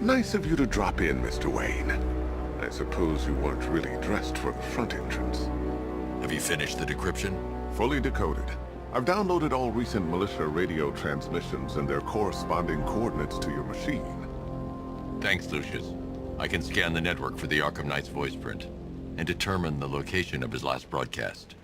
Nice of you to drop in, Mr. Wayne. I suppose you weren't really dressed for the front entrance. Have you finished the decryption? Fully decoded. I've downloaded all recent militia radio transmissions and their corresponding coordinates to your machine. Thanks, Lucius. I can scan the network for the Arkham Knight's voice print and determine the location of his last broadcast.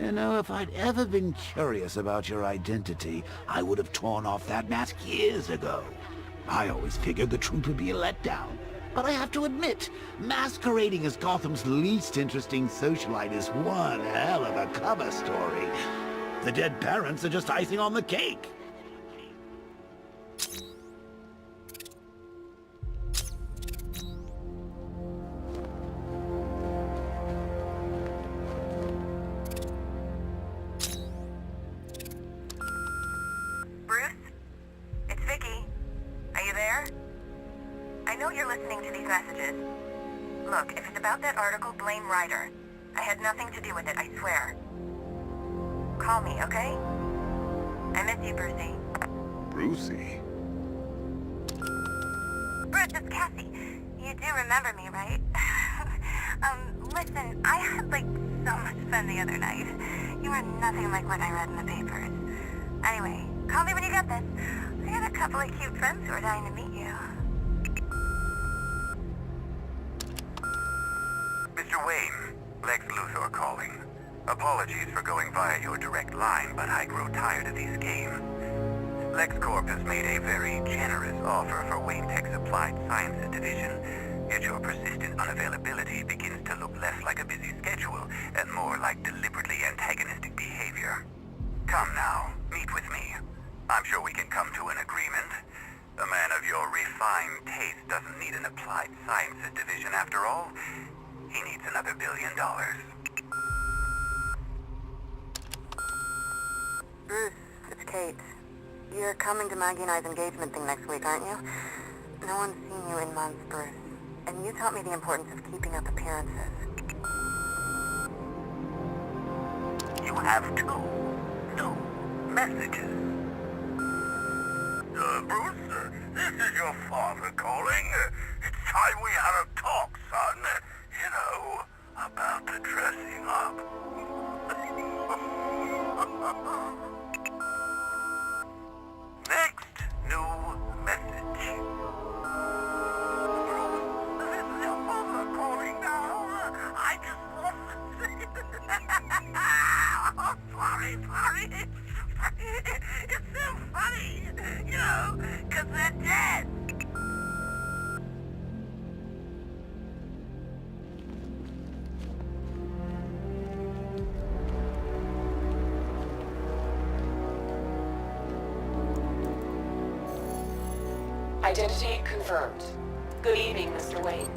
You know, if I'd ever been curious about your identity, I would have torn off that mask years ago. I always figured the truth would be a letdown. But I have to admit, masquerading as Gotham's least interesting socialite is one hell of a cover story. The dead parents are just icing on the cake. Look, if it's about that article, blame Ryder. I had nothing to do with it, I swear. Call me, okay? I miss you, Brucey. Brucey? Bruce, it's Cassie. You do remember me, right? Listen, I had, so much fun the other night. You were nothing like what I read in the papers. Anyway, call me when you get this. I got a couple of cute friends who are dying to meet you. Mr. Wayne, Lex Luthor calling. Apologies for going via your direct line, but I grow tired of these games. LexCorp has made a very generous offer for Wayne Tech's Applied Sciences division, yet your persistent unavailability begins to look less like a busy schedule and more like deliberately antagonistic behavior. Come now, meet with me. I'm sure we can come to an agreement. A man of your refined taste doesn't need an Applied Sciences division after all. He needs another $1 billion. Bruce, it's Kate. You're coming to Maggie and I's engagement thing next week, aren't you? No one's seen you in months, Bruce. And you taught me the importance of keeping up appearances. You have two new messages. Bruce, this is your father calling. It's time we had a talk, son. You know, about the dressing up. Next new message. Bruce, this is your father calling now. I just want to say... Oh, sorry. It's so funny, you know, 'cause they're dead. Identity confirmed. Good evening, Mr. Wayne.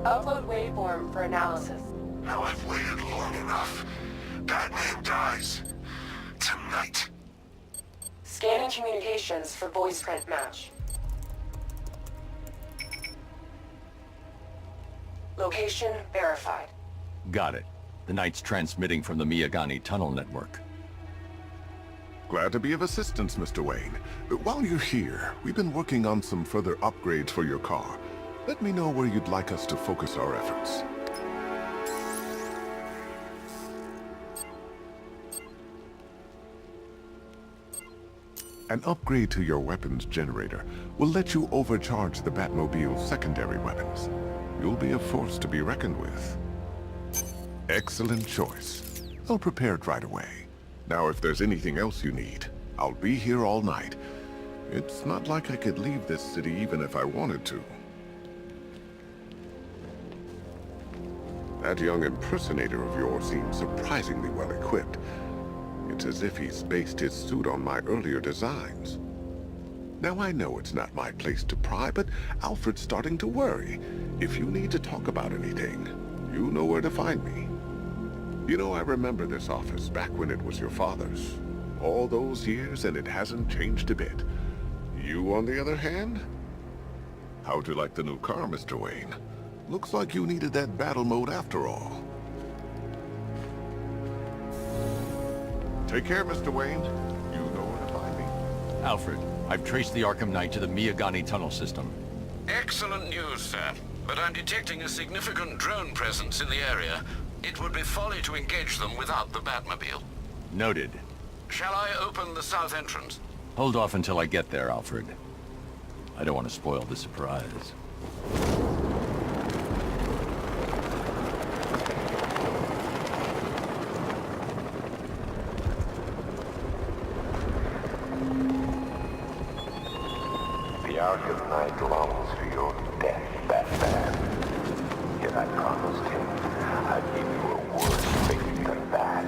Upload waveform for analysis. Now I've waited long enough. Batman dies. Tonight. Scanning communications for voice print match. Location verified. Got it. The Knight's transmitting from the Miyagani tunnel network. Glad to be of assistance, Mr. Wayne. While you're here, we've been working on some further upgrades for your car. Let me know where you'd like us to focus our efforts. An upgrade to your weapons generator will let you overcharge the Batmobile's secondary weapons. You'll be a force to be reckoned with. Excellent choice. I'll prepare it right away. Now, if there's anything else you need, I'll be here all night. It's not like I could leave this city even if I wanted to. That young impersonator of yours seems surprisingly well equipped. It's as if he's based his suit on my earlier designs. Now, I know it's not my place to pry, but Alfred's starting to worry. If you need to talk about anything, you know where to find me. You know, I remember this office back when it was your father's. All those years, and it hasn't changed a bit. You, on the other hand? How'd you like the new car, Mr. Wayne? Looks like you needed that battle mode after all. Take care, Mr. Wayne. You know where to find me. Alfred, I've traced the Arkham Knight to the Miyagani tunnel system. Excellent news, sir. But I'm detecting a significant drone presence in the area. It would be folly to engage them without the Batmobile. Noted. Shall I open the south entrance? Hold off until I get there, Alfred. I don't want to spoil the surprise. The Arkham Knight longs for your death, Batman. Yet I promised him I'd give you a worse fate than that.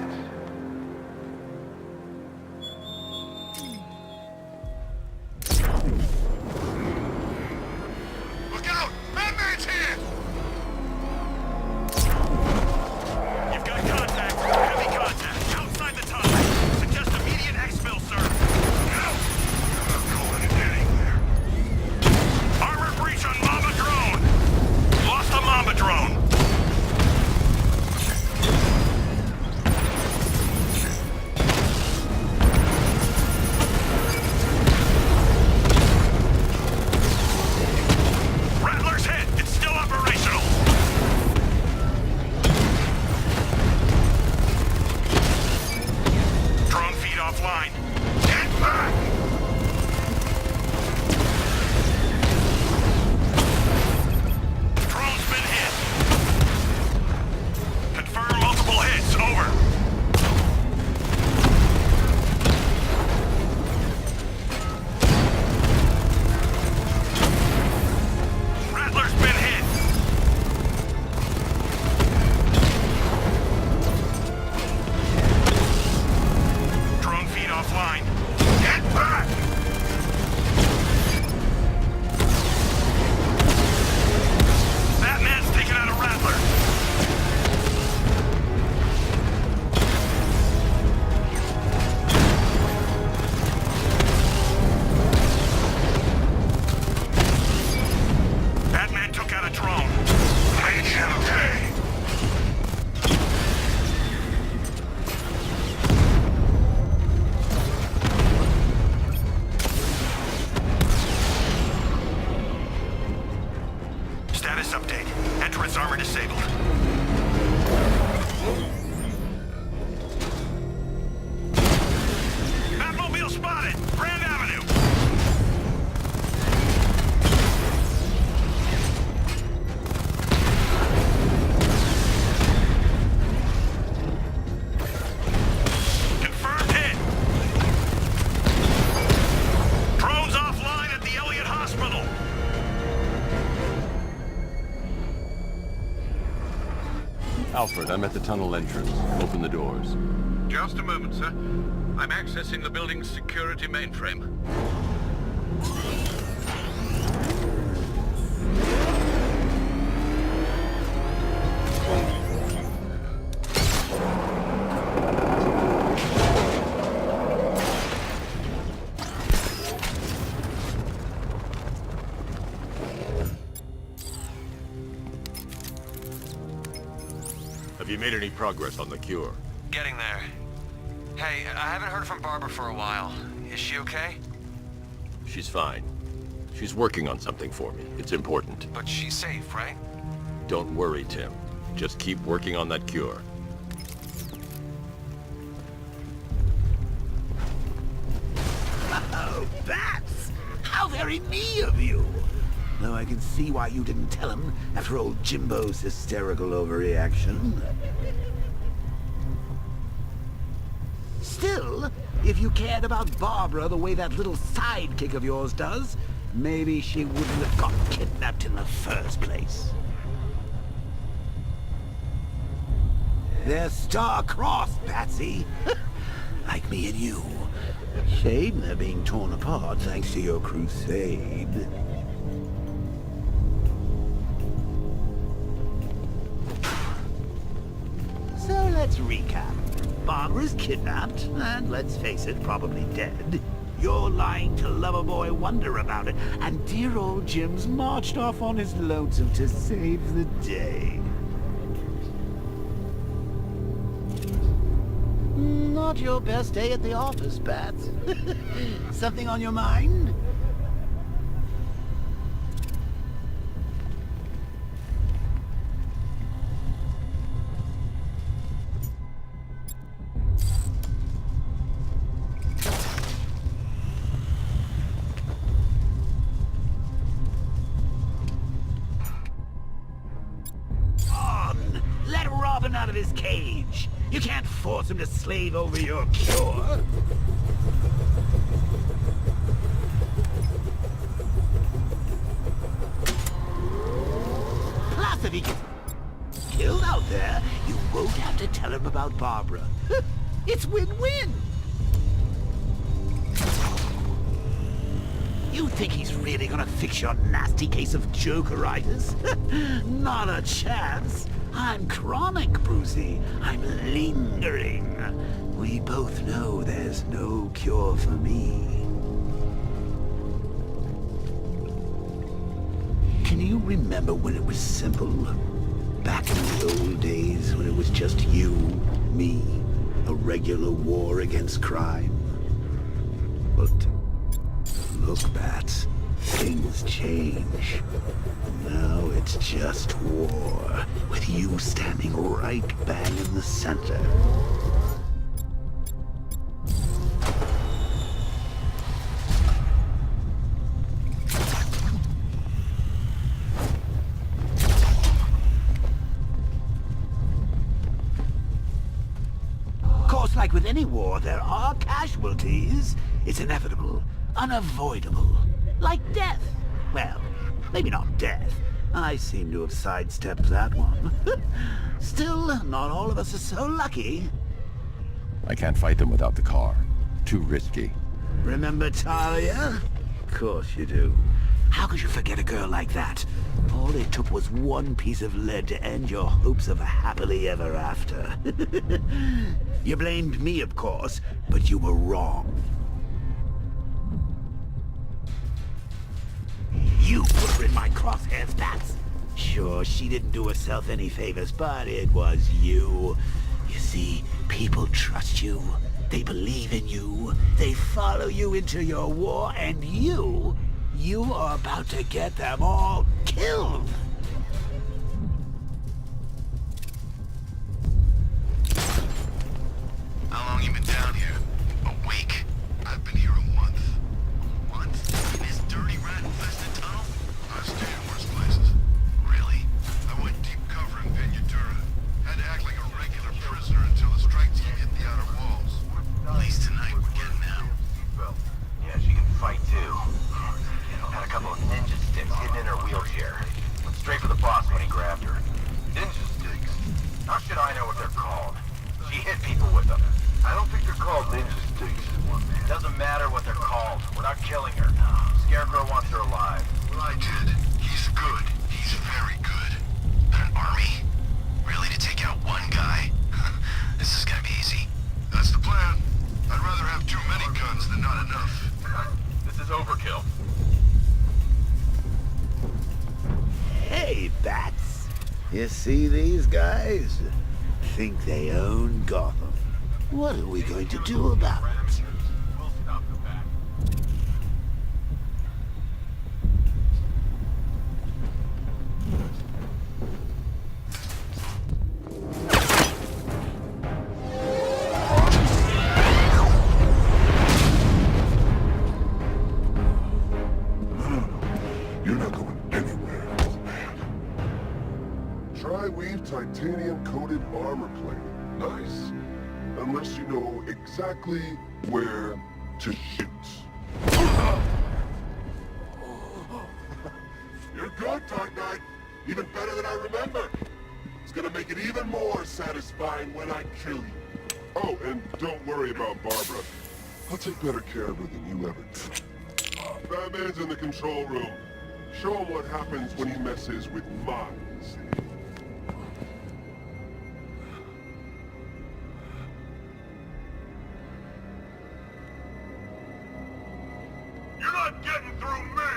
Look out! Batman's here! You've got contact. Heavy contact. Outside the tunnel. Suggest immediate exfil, sir. I'm going anywhere. Armor breach on Mamba drone. Lost the Mamba drone. Rattler's hit. It's still operational. Drone feed offline. Get back! Drone's been hit. Confirm multiple hits. Over. Rattler's been hit. Drone feed offline. Get back! Batman's taken out a Rattler. Batman took out a drone. Make him pay! Status update. Entrance armor disabled. Batmobile spotted! Grand Avenue! Confirmed hit! Drones offline at the Elliott Hospital! Alfred, I'm at the tunnel entrance. Open the doors. Just a moment, sir. I'm accessing the building's security mainframe. Have you made any progress on the cure? Getting there. Hey, I haven't heard from Barbara for a while. Is she okay? She's fine. She's working on something for me. It's important. But she's safe, right? Don't worry, Tim. Just keep working on that cure. Oh, Bats! How very me of you! Though I can see why you didn't tell him after old Jimbo's hysterical overreaction. Still, if you cared about Barbara the way that little sidekick of yours does, maybe she wouldn't have got kidnapped in the first place. They're star-crossed, Patsy. Like me and you. Shame they're being torn apart thanks to your crusade. So let's recap. Barbara's kidnapped, and let's face it, probably dead. You're lying to Loverboy Wonder about it, and dear old Jim's marched off on his lonesome to save the day. Not your best day at the office, Bats. Something on your mind? Let Robin out of his cage. You can't force him to slave over your cure. Plus, if he gets killed out there, you won't have to tell him about Barbara. It's win-win. You think he's really gonna fix your nasty case of Jokeritis? Not a chance. I'm chronic, Brucey. I'm lingering. We both know there's no cure for me. Can you remember when it was simple? Back in the old days when it was just you, me, a regular war against crime? But look, Bats, things change. Now it's just war, with you standing right bang in the center. Of course, like with any war, there are casualties. It's inevitable, unavoidable, like death. Well, maybe not death. I seem to have sidestepped that one. Still, not all of us are so lucky. I can't fight them without the car. Too risky. Remember Talia? Of course you do. How could you forget a girl like that? All it took was one piece of lead to end your hopes of a happily ever after. You blamed me, of course, but you were wrong. You put her in my crosshairs, Bats. Sure, she didn't do herself any favors, but it was you. You see, people trust you. They believe in you. They follow you into your war, and you are about to get them all killed. How long you been down here? A week? I've been here a month. A month? In this dirty rat-infested tunnel? I've stayed in worse places. Really? I went deep cover in Ventura. Had to act like a regular prisoner until the strike team hit the outer walls. At least tonight we're getting out. Yeah, she can fight too. Had a couple of ninja sticks hidden in her wheelchair. Went straight for the boss when he grabbed her. Ninja sticks? How should I know what they're called? She hit people with them. I don't think they're called ninja sticks. Doesn't matter what they're called. We're not killing her. Scarecrow wants her alive. Right, Ted. He's good. He's very good. But an army? Really, to take out one guy? This is gonna be easy. That's the plan. I'd rather have too many guns than not enough. This is overkill. Hey, Bats. You see these guys? Think they own Gotham. What are we going to do about it? We'll stop the back. You're not going anywhere, old man. Tri-weave titanium-coated armor plate. Nice. Unless you know exactly where to shoot. You're good, Dark Knight. Even better than I remember. It's gonna make it even more satisfying when I kill you. Oh, and don't worry about Barbara. I'll take better care of her than you ever did. Batman's in the control room. Show him what happens when he messes with minds. You're not getting through me!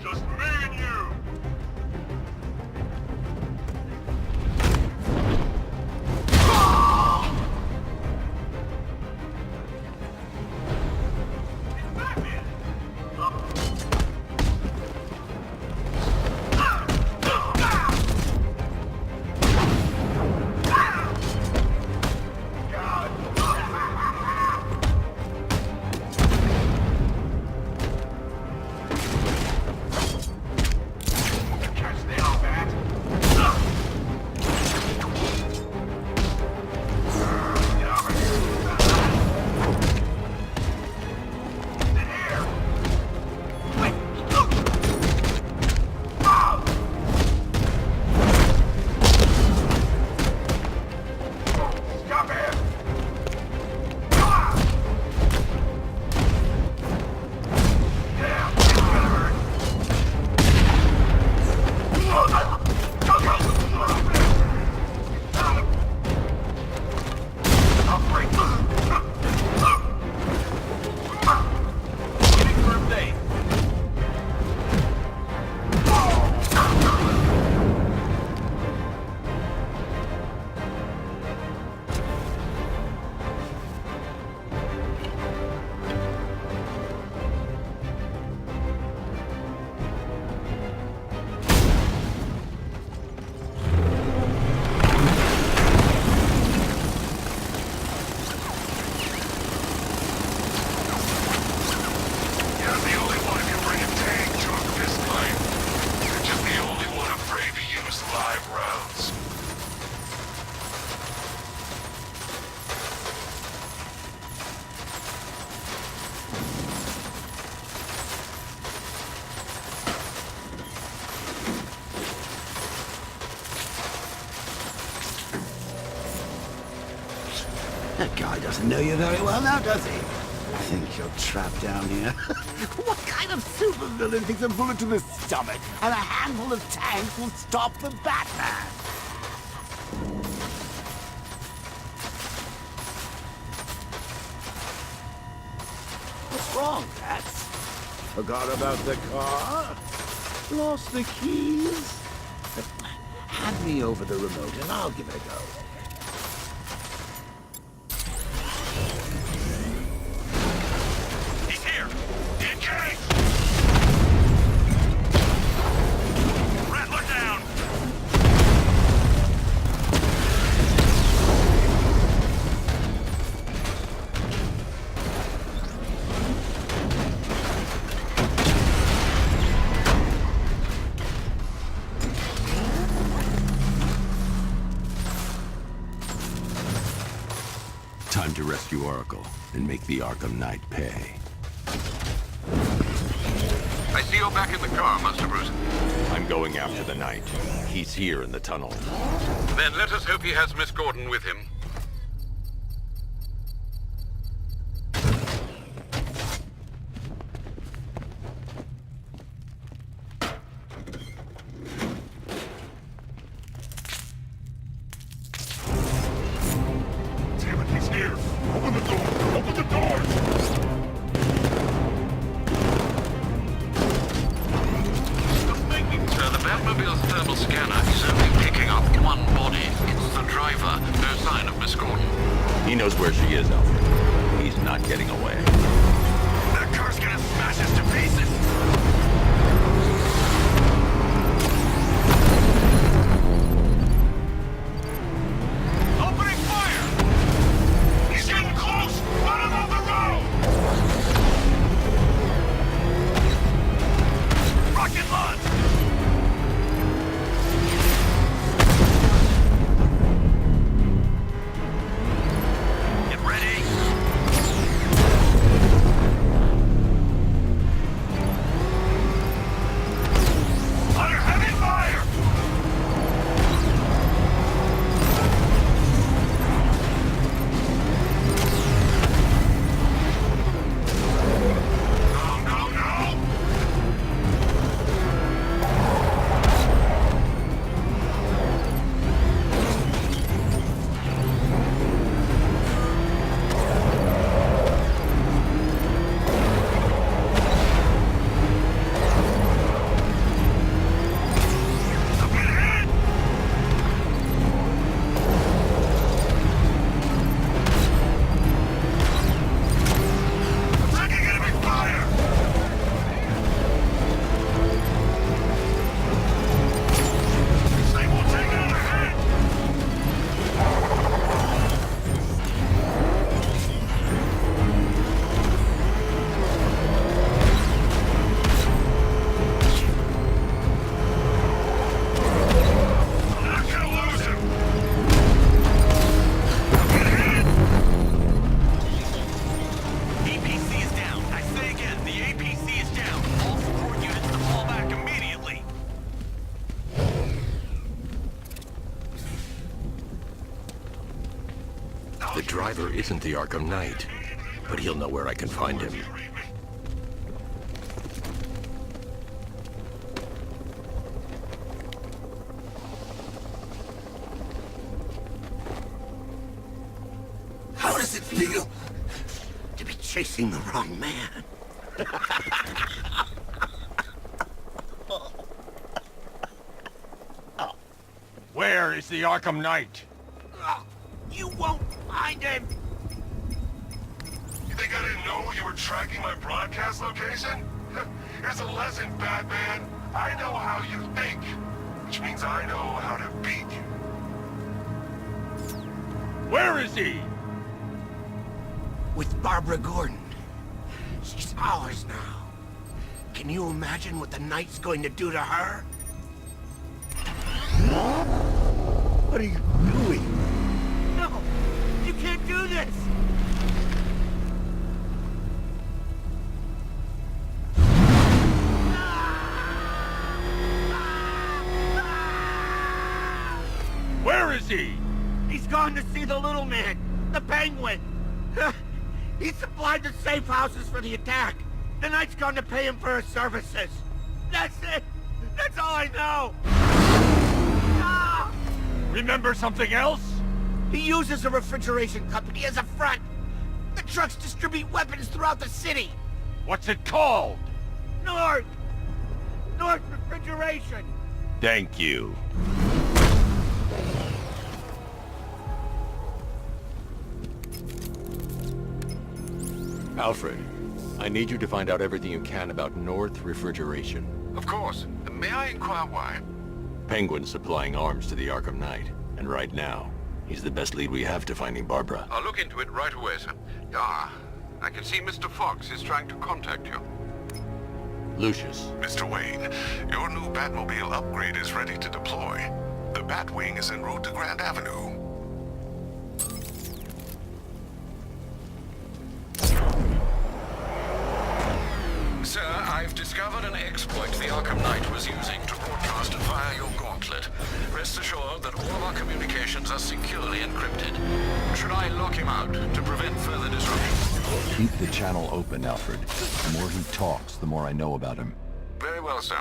Just me and you! doesn't know you very well now, does he? Think you're trapped down here? What kind of supervillain thinks a bullet to the stomach and a handful of tanks will stop the Batman? What's wrong, Bats? Forgot about the car? Lost the keys? Hand me over the remote and I'll give it a go. He's here! Engage! Riddler down! Time to rescue Oracle and make the Arkham Knight pay. I see you're back in the car, Master Bruce. I'm going after the Knight. He's here in the tunnel. Then let us hope he has Miss Gordon with him. Damn it, he's here! Open the door! Open the doors! Sir, the Batmobile's thermal scanner is only picking up one body. It's the driver. No sign of Miss Gordon. He knows where she is, Alfred. He's not getting away. That car's gonna smash us to pieces! Opening fire! He's getting close! Let him off the road! Rocket launch! Get ready! Under heavy fire! No, no, no! I'm gonna hit! I'm taking enemy fire! They won't take another hit! I'm not gonna lose him! I'm gonna hit! APC is down. I say again, the APC is down. All support units to fall back immediately. The driver isn't the Arkham Knight, but he'll know where I can find him. How does it feel to be chasing the wrong man? Where is the Arkham Knight? You won't find him! You think I didn't know you were tracking my broadcast location? Here's a lesson, Batman. I know how you think, which means I know how to beat you. Where is he? With Barbara Gordon. She's ours now. Can you imagine what the Knight's going to do to her? What are you doing? No! You can't do this! Where is he? He's gone to see the little man, the Penguin. He supplied the safe houses for the attack. The Knight's going to pay him for his services. That's it. That's all I know. Ah! Remember something else? He uses a refrigeration company as a front. The trucks distribute weapons throughout the city. What's it called? North Refrigeration. Thank you. Alfred, I need you to find out everything you can about North Refrigeration. Of course. May I inquire why? Penguin's supplying arms to the Arkham Knight, and right now, he's the best lead we have to finding Barbara. I'll look into it right away, sir. Ah, I can see Mr. Fox is trying to contact you. Lucius. Mr. Wayne, your new Batmobile upgrade is ready to deploy. The Batwing is en route to Grand Avenue. Sir, I've discovered an exploit the Arkham Knight was using to broadcast via your gauntlet. Rest assured that all of our communications are securely encrypted. Should I lock him out to prevent further disruption? Keep the channel open, Alfred. The more he talks, the more I know about him. Very well, sir.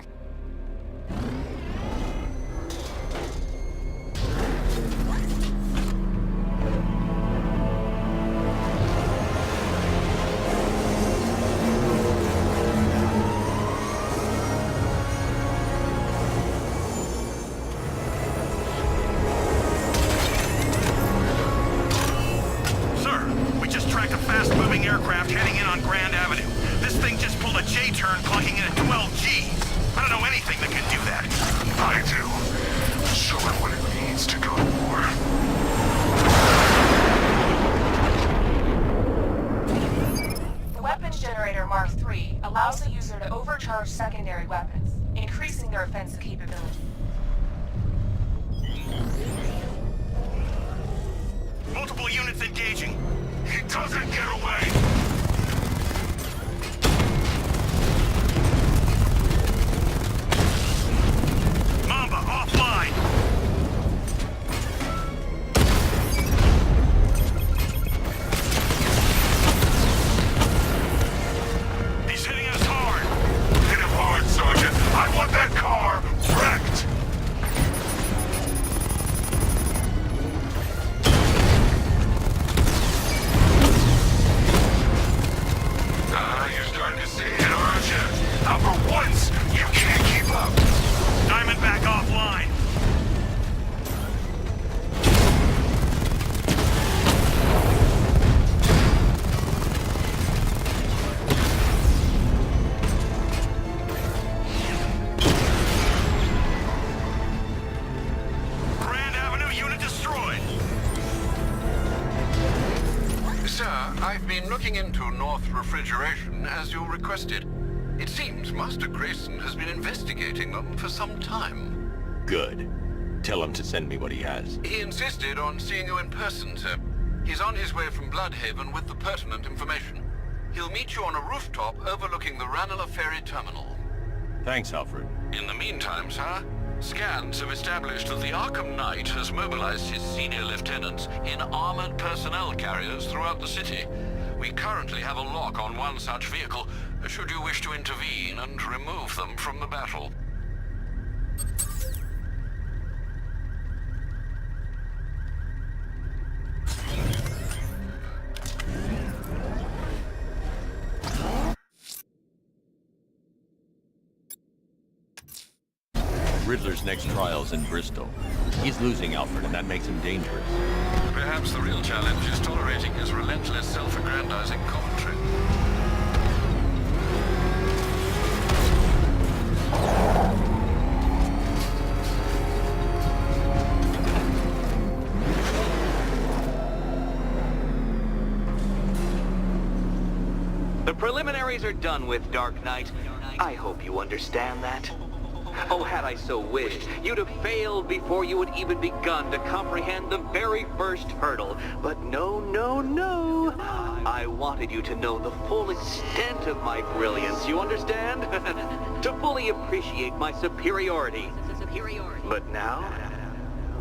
Aircraft heading in on Grand Avenue. This thing just pulled a J-turn clocking in at 12G. I don't know anything that can do that. I do. Show it what it means to go to war. The weapons generator Mark III allows the user to overcharge secondary weapons, increasing their offensive capability. Multiple units engaging. He doesn't get away! Mamba, offline! He's hitting us hard! Hit him hard, Sergeant! I want that car wrecked! Now for once, you can't keep up. Diamondback offline. Grand Avenue unit destroyed. Sir, I've been looking into North Refrigeration as you requested. It seems Master Grayson has been investigating them for some time. Good. Tell him to send me what he has. He insisted on seeing you in person, sir. He's on his way from Bloodhaven with the pertinent information. He'll meet you on a rooftop overlooking the Ranelagh Ferry Terminal. Thanks, Alfred. In the meantime, sir, scans have established that the Arkham Knight has mobilized his senior lieutenants in armored personnel carriers throughout the city. We currently have a lock on one such vehicle, should you wish to intervene and remove them from the battle. Riddler's next trial's in Bristol. He's losing Alfred, and that makes him dangerous. Perhaps the real challenge is tolerating his relentless self-aggrandizing commentary. The preliminaries are done with, Dark Knight. I hope you understand that. Oh, had I so wished, you'd have failed before you had even begun to comprehend the very first hurdle. But no, no, no. I wanted you to know the full extent of my brilliance, you understand? To fully appreciate my superiority. But now,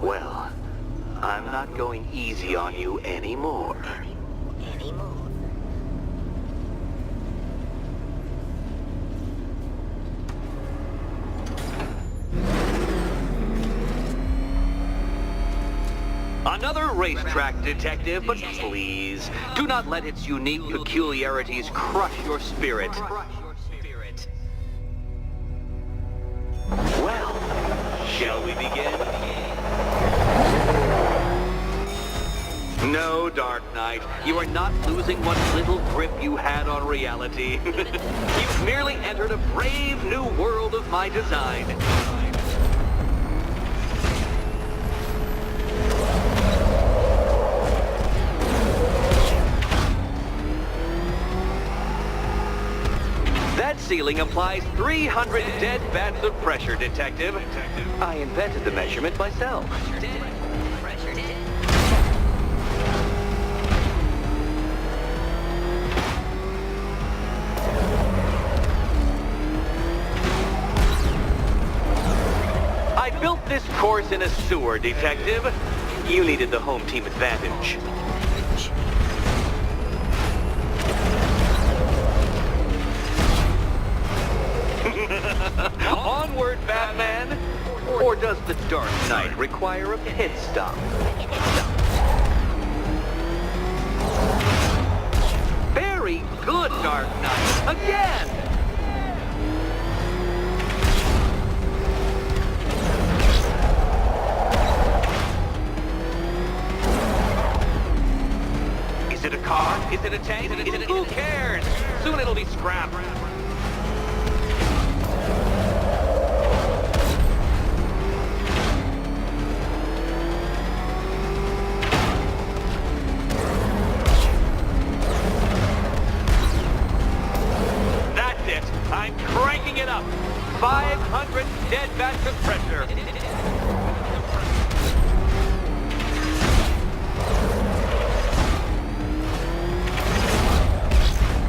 well, I'm not going easy on you anymore. Another racetrack, detective, but please, do not let its unique peculiarities crush your spirit. Well, shall we begin? No, Dark Knight, you are not losing what little grip you had on reality. You've merely entered a brave new world of my design. That ceiling applies 300 dead bats of pressure, Detective. I invented the measurement myself. I built this course in a sewer, Detective. You needed the home team advantage. Onward, Batman! Or does the Dark Knight require a pit stop? Very good, Dark Knight! Again! Is it a car? Is it a tank? Who cares? Soon it'll be scrapped. I'm cranking it up. 500 dead bats of pressure.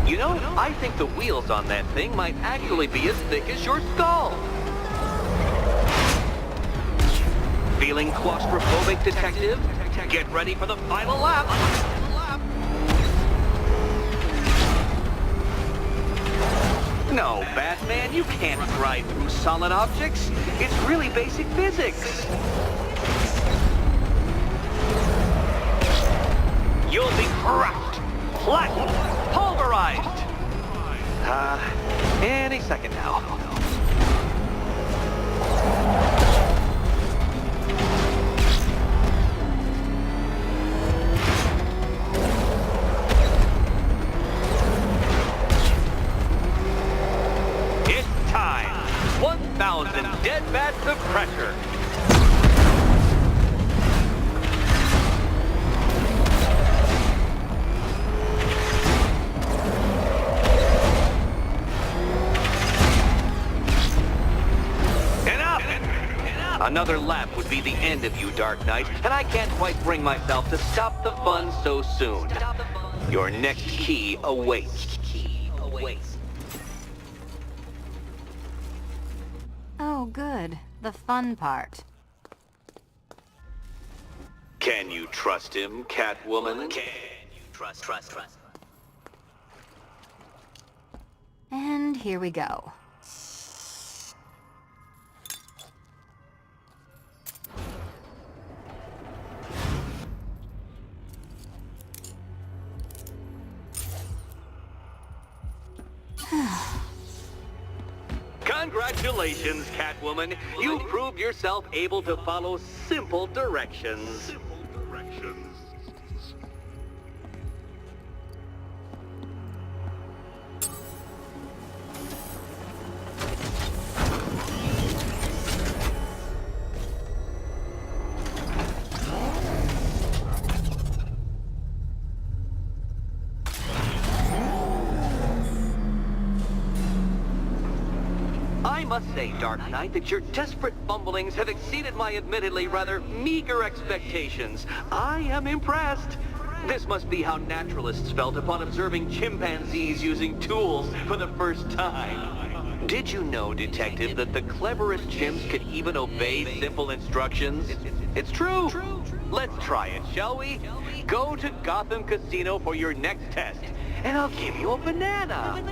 You know, I think the wheels on that thing might actually be as thick as your skull. Feeling claustrophobic, Detective? Get ready for the final lap. No, Batman, you can't ride through solid objects. It's really basic physics. You'll be crushed, flattened, pulverized. Any second now. It's time. 1,000 dead bats of pressure. Another lap would be the end of you, Dark Knight, and I can't quite bring myself to stop the fun so soon. Your next key awaits. Oh, good. The fun part. Can you trust him, Catwoman? Can you trust? And here we go. Congratulations, Catwoman. You proved yourself able to follow simple directions. I must say, Dark Knight, that your desperate fumblings have exceeded my admittedly rather meager expectations. I am impressed. This must be how naturalists felt upon observing chimpanzees using tools for the first time. Did you know, Detective, that the cleverest chimps could even obey simple instructions? It's true. Let's try it, shall we? Go to Gotham Casino for your next test, and I'll give you a banana.